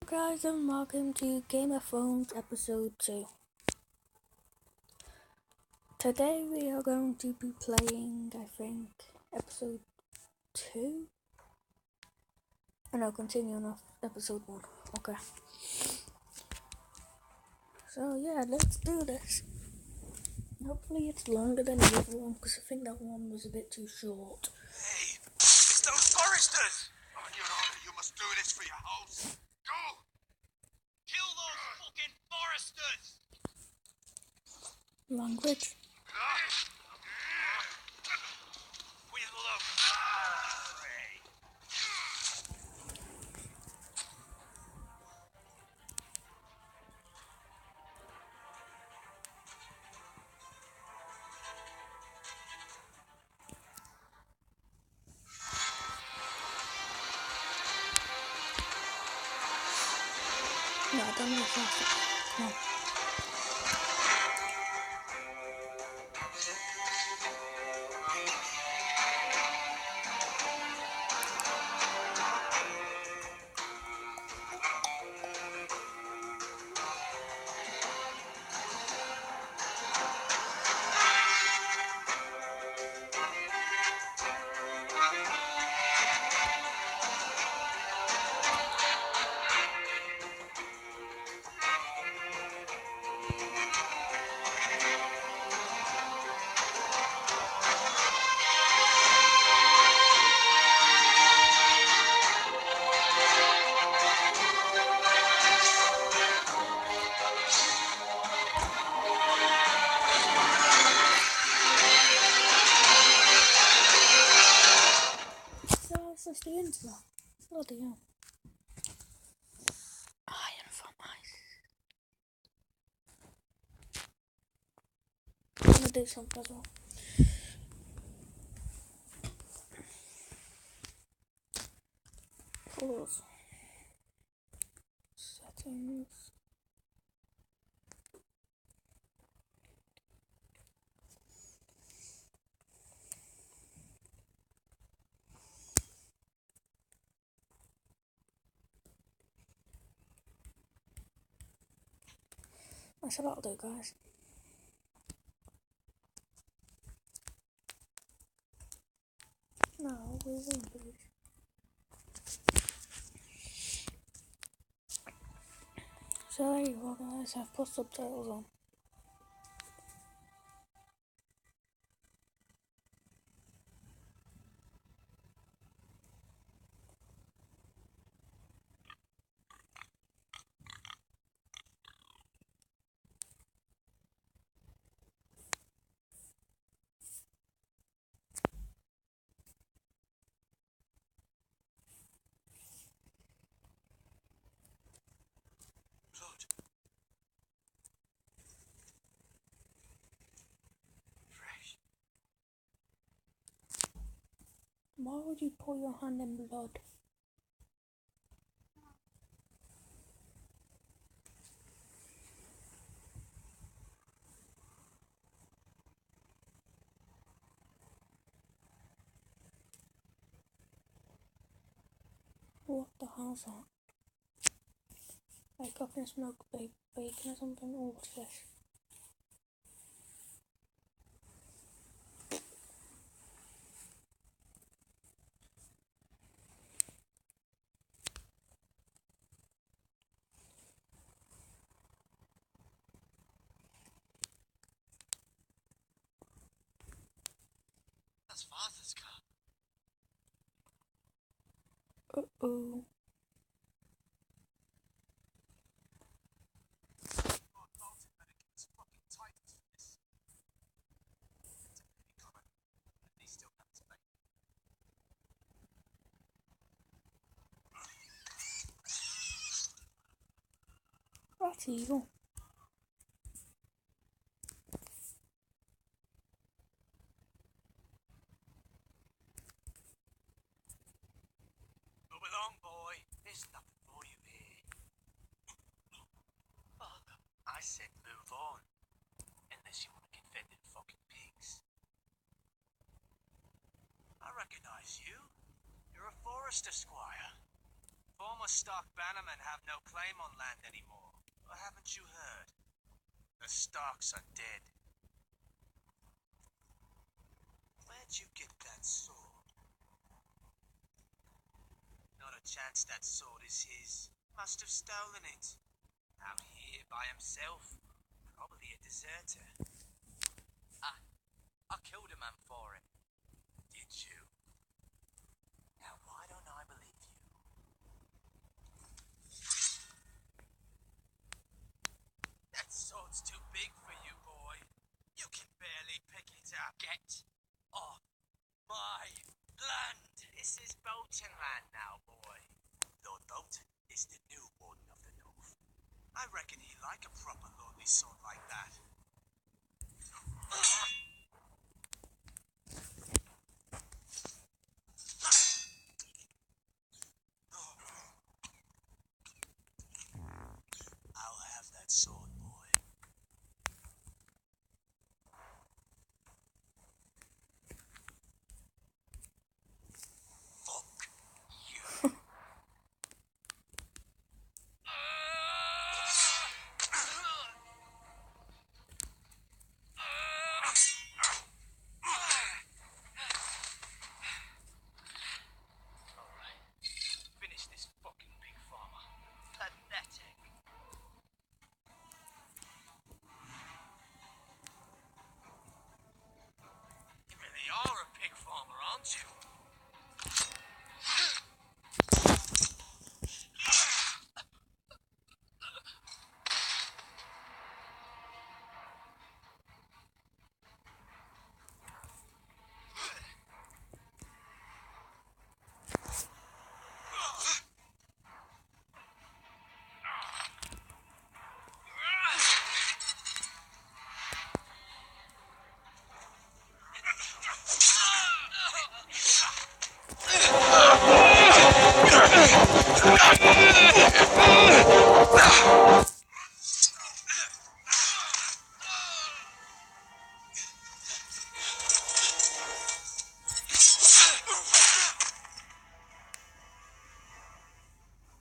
Guys, and welcome to Game of Thrones episode 2. Today we are going to be playing, I think, episode 2? And I'll continue on episode 1. Okay. So yeah, let's do this. Hopefully it's longer than the other one, because I think that one was a bit too short. Hey, it's those foresters! On your honor, you must do this for your house. Go! Kill those fucking foresters! Language. Weasel up. No, I don't know if that's it. Come on. So it's just the intro. Bloody hell. Iron from ice. I'm gonna do something as well. Pause. Settings. That's what I'll do, guys. No, we won't do it. So there you go, guys. I've put subtitles on. Blood. Fresh. Why would you pour your hand in blood? What the hell's that? Like cooking smoked bacon or something? Or what's this? That's father's car. Uh-oh. That's evil. Move along, boy. There's nothing for you here. Father, I said move on. Unless you want to get fed to the fucking pigs. I recognize you. You're a forester squire. Former Thomas Stark Bannerman have no claim on land anymore. Or haven't you heard? The Starks are dead. Where'd you get that sword? Not a chance that sword is his. Must have stolen it. Out here by himself. Probably a deserter. I killed a man for it. Did you? Now why don't I believe you? That sword's too big for you, boy. You can barely pick it up. Get off my land. This is Bolton land now, boy. Lord Bolton is the new Warden of the North. I reckon he'd like a proper lordly sword like that. I'll have that sword, boy. Fuck you. Alright. Finish this fucking big farmer. Pathetic. You really are a pig farmer, aren't you?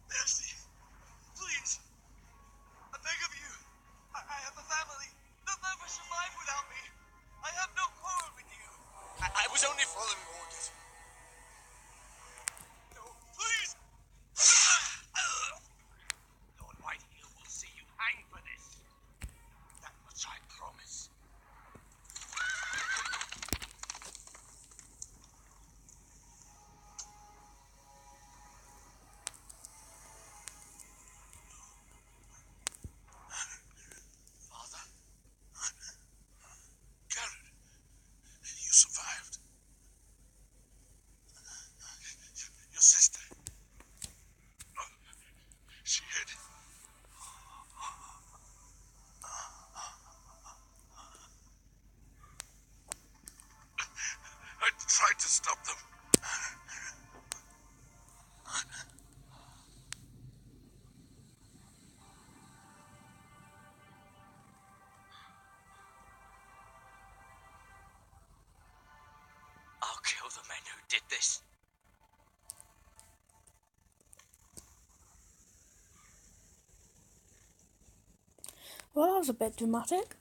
Mercy, please. I beg of you. I have a family. They'll never survive without me. I have no quarrel with you. I was only following orders. No, please. Lord Whitehill will see you hang for this. That much I promise. Father? Garrett, you survived. Your sister. She hid. I tried to stop them. I'll kill the men who did this. Well, that was a bit dramatic.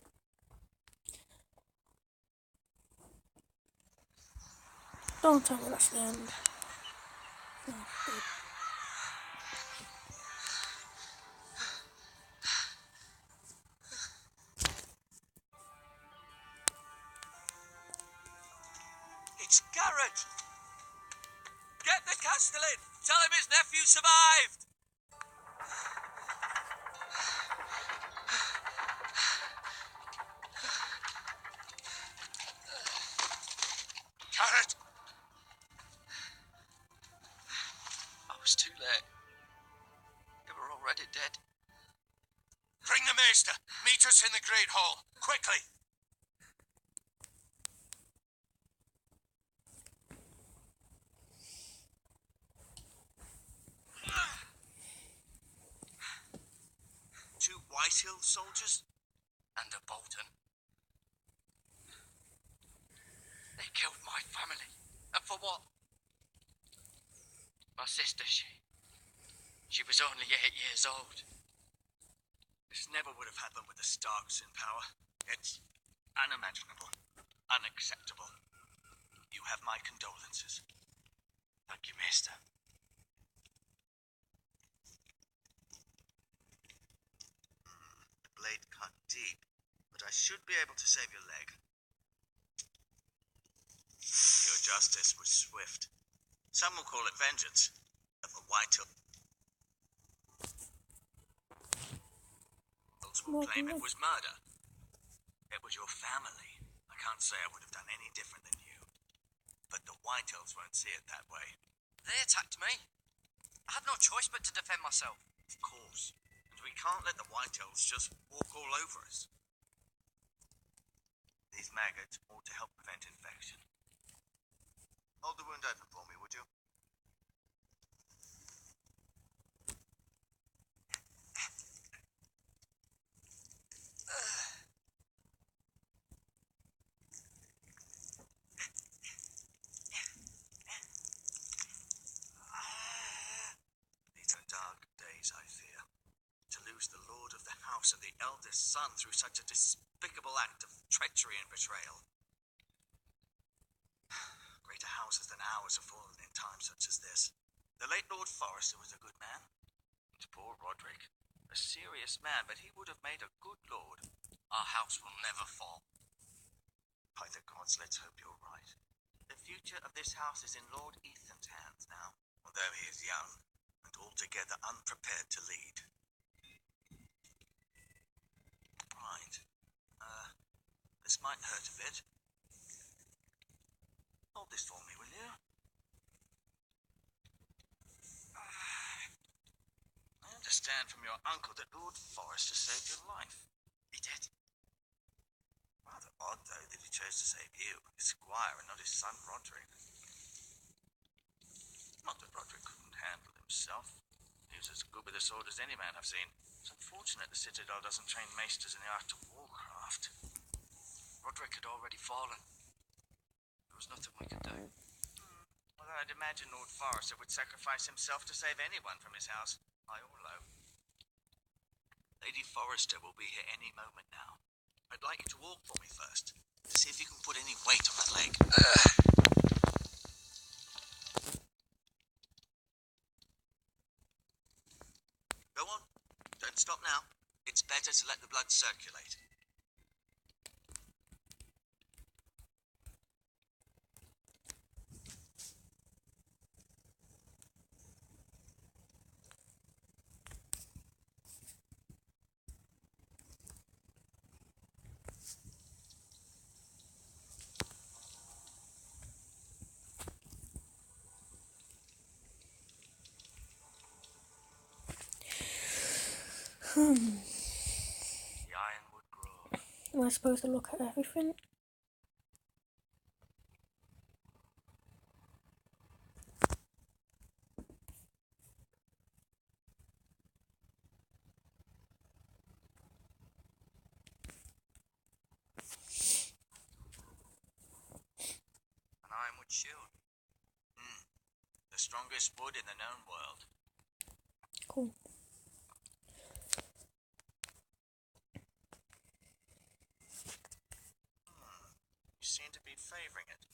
Don't tell me that's the end. Oh, good. It's Garrett! Get the Castellan! Tell him his nephew survived! Garrett! I was too late. They were already dead. Bring the maester! Meet us in the Great Hall! Quickly! Two Whitehill soldiers and a Bolton. They killed my family. And for what? My sister, she She was only 8 years old. This never would have happened with the Starks in power. It's unimaginable. Unacceptable. You have my condolences. Thank you, Maester. The blade cut deep, but I should be able to save your leg. Your justice was swift. Some will call it vengeance. Of a Whitehill will claim it was murder. It was your family. I can't say I would have done any different than you. But the Whitehills won't see it that way. They attacked me. I had no choice but to defend myself. Of course. And we can't let the Whitehills just walk all over us. These maggots ought to help prevent infection. Hold the wound open for me, would you? These are dark days, I fear. To lose the lord of the house and the eldest son through such a despicable act of treachery and betrayal. Greater houses than ours have fallen in times such as this. The late Lord Forrester was a good man. And poor Roderick. A serious man, but he would have made a good lord. Our house will never fall. By the gods, let's hope you're right. The future of this house is in Lord Ethan's hands now, although he is young and altogether unprepared to lead. Right. This might hurt a bit. Hold this for me, will you? I understand from your uncle that Lord Forrester saved your life. He did. Rather odd, though, that he chose to save you, his squire, and not his son Roderick. Not that Roderick couldn't handle himself. He was as good with a sword as any man I've seen. It's unfortunate the Citadel doesn't train maesters in the art of warcraft. Roderick had already fallen. There was nothing we could do. Although I'd imagine Lord Forrester would sacrifice himself to save anyone from his house, high or low. Lady Forrester will be here any moment now. I'd like you to walk for me first, to see if you can put any weight on that leg. Go on. Don't stop now. It's better to let the blood circulate. The Ironwood Grove. Am I supposed to look at everything? An ironwood shield. The strongest wood in the known world. Cool. You seem to be favouring it.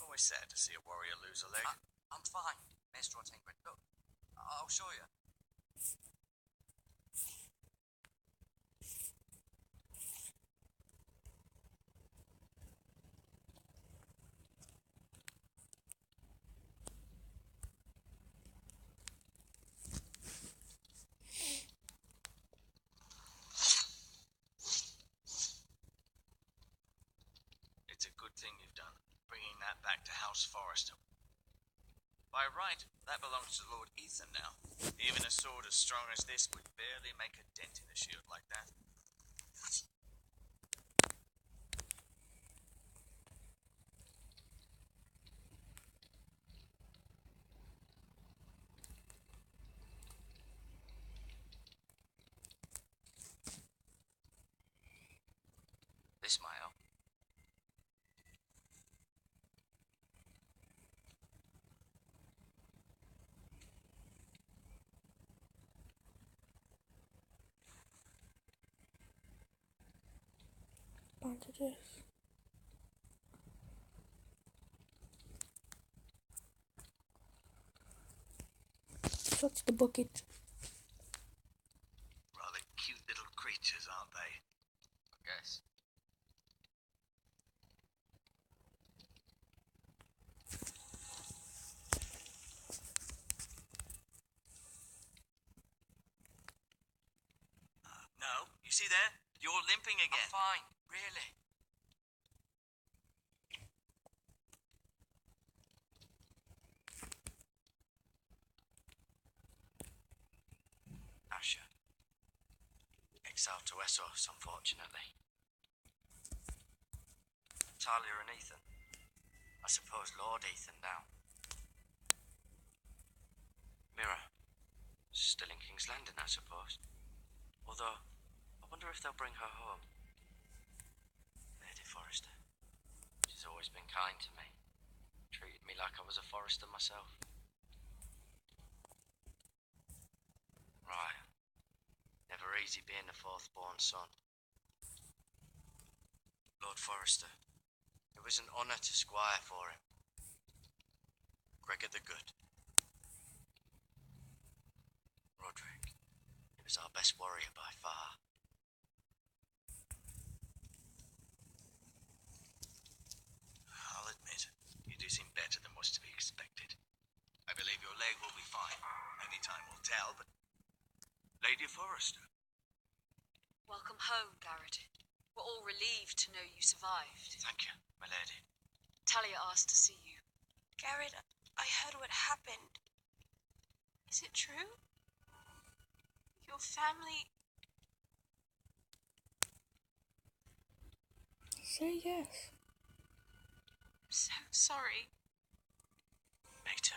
Always sad to see a warrior lose a leg. I'm fine, Maester Ingrid. Look, I'll show you. It's a good thing you've done, bringing that back to House Forrester. By right, that belongs to Lord Ethan now. Even a sword as strong as this would barely make a dent in a shield like that. This might help. advantages. So it's the bucket. Rather cute little creatures, aren't they? I guess. No, you see there? You're limping again. I'm fine, really. Asher. Exiled to Essos, unfortunately. Talia and Ethan. I suppose Lord Ethan now. Mira. Still in King's Landing, I suppose. Although, I wonder if they'll bring her home. Lady Forrester. She's always been kind to me. Treated me like I was a Forrester myself. Right. Never easy being the fourth-born son. Lord Forrester. It was an honour to squire for him. Gregor the Good. Roderick. He was our best warrior by far. I'll admit, you do seem better than was to be expected. I believe your leg will be fine. Only time will tell, but... Lady Forrester. Welcome home, Garrett. We're all relieved to know you survived. Thank you, my lady. Talia asked to see you. Garrett, I heard what happened. Is it true? Your family... Say yes. I'm so sorry. Me too.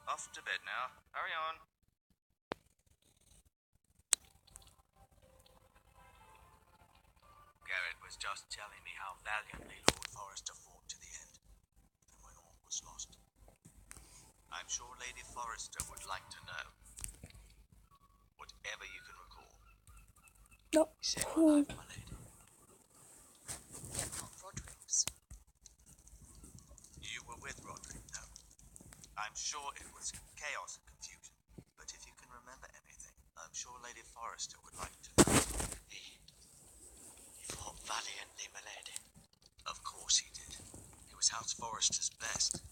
Off to bed now. Hurry on. Garrett was just telling me how valiantly Lord Forrester fought to the end, and when all was lost. I'm sure Lady Forrester would like to know. Whatever you can recall. No. Say your life, my lady. Yet not Roderick's. You were with Roderick, no? I'm sure it was chaos and confusion, but if you can remember anything, I'm sure Lady Forrester would like to know. He fought valiantly, my lady. Of course he did. He was House Forrester's best.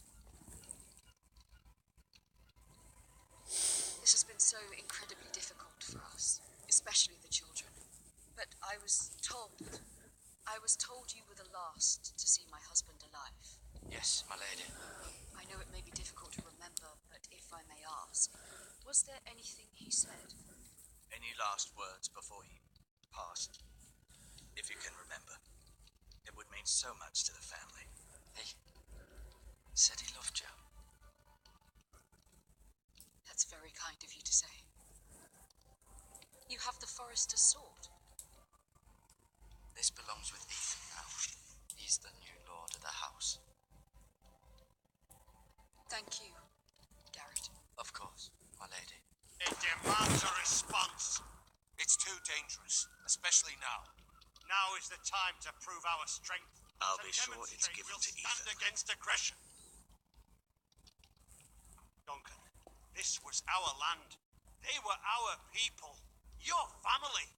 This has been so incredibly difficult for us, especially the children. But I was told you were the last to see my husband alive. Yes, my lady. I know it may be difficult to remember, but if I may ask, was there anything he said? Any last words before he passed? If you can remember. It would mean so much to the family. He said he loved you. That's very kind of you to say. You have the Forrester's sword. This belongs with Ethan now. He's the new lord of the house. Thank you, Garrett. Of course, my lady. It demands a response. It's too dangerous, especially now. Now is the time to prove our strength. I'll to be sure it's demonstrate given we'll to stand Ethan. against aggression. Duncan, this was our land. They were our people. Your family.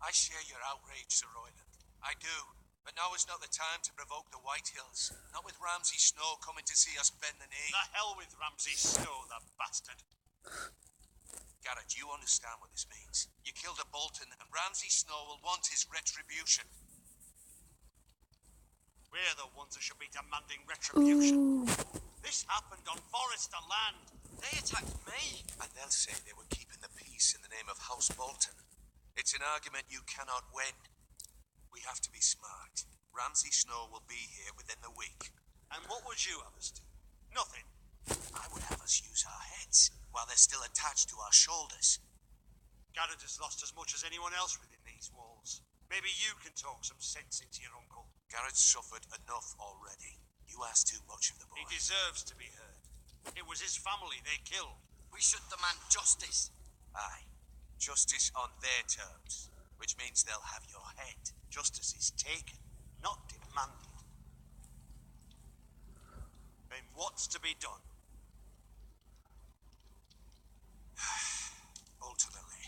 I share your outrage, Sir Royland. I do. But now is not the time to provoke the Whitehills. Not with Ramsay Snow coming to see us bend the knee. The hell with Ramsay Snow, the bastard. Garrett, you understand what this means. You killed a Bolton, and Ramsay Snow will want his retribution. We're the ones that should be demanding retribution. Ooh. This happened on Forrester land. They attacked me. And they'll say they were keeping the peace in the name of House Bolton. It's an argument you cannot win. We have to be smart. Ramsay Snow will be here within the week. And what would you have us do? Nothing. I would have us use our heads while they're still attached to our shoulders. Garrett has lost as much as anyone else within these walls. Maybe you can talk some sense into your uncle. Garrett's suffered enough already. You ask too much of the boy. He deserves to be heard. It was his family they killed. We should demand justice. Aye. Justice on their terms, which means they'll have your head. Justice is taken, not demanded. Then what's to be done? Ultimately,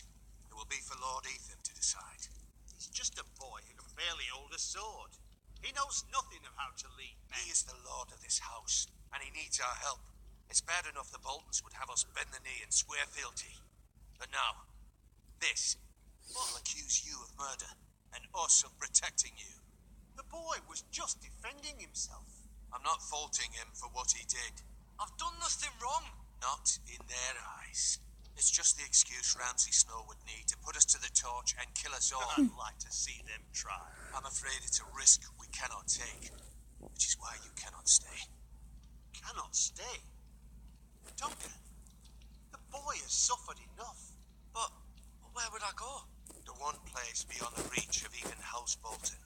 it will be for Lord Ethan to decide. He's just a boy who can barely hold a sword. He knows nothing of how to lead men. He is the lord of this house, and he needs our help. It's bad enough the Boltons would have us bend the knee and swear fealty. But now, this will accuse you of murder, and us of protecting you. The boy was just defending himself. I'm not faulting him for what he did. I've done nothing wrong. Not in their eyes. It's just the excuse Ramsay Snow would need to put us to the torch and kill us all. I'd like to see them try. I'm afraid it's a risk we cannot take, which is why you cannot stay. Cannot stay. Duncan, the boy has suffered enough. But where would I go? The one place beyond the reach of even House Bolton.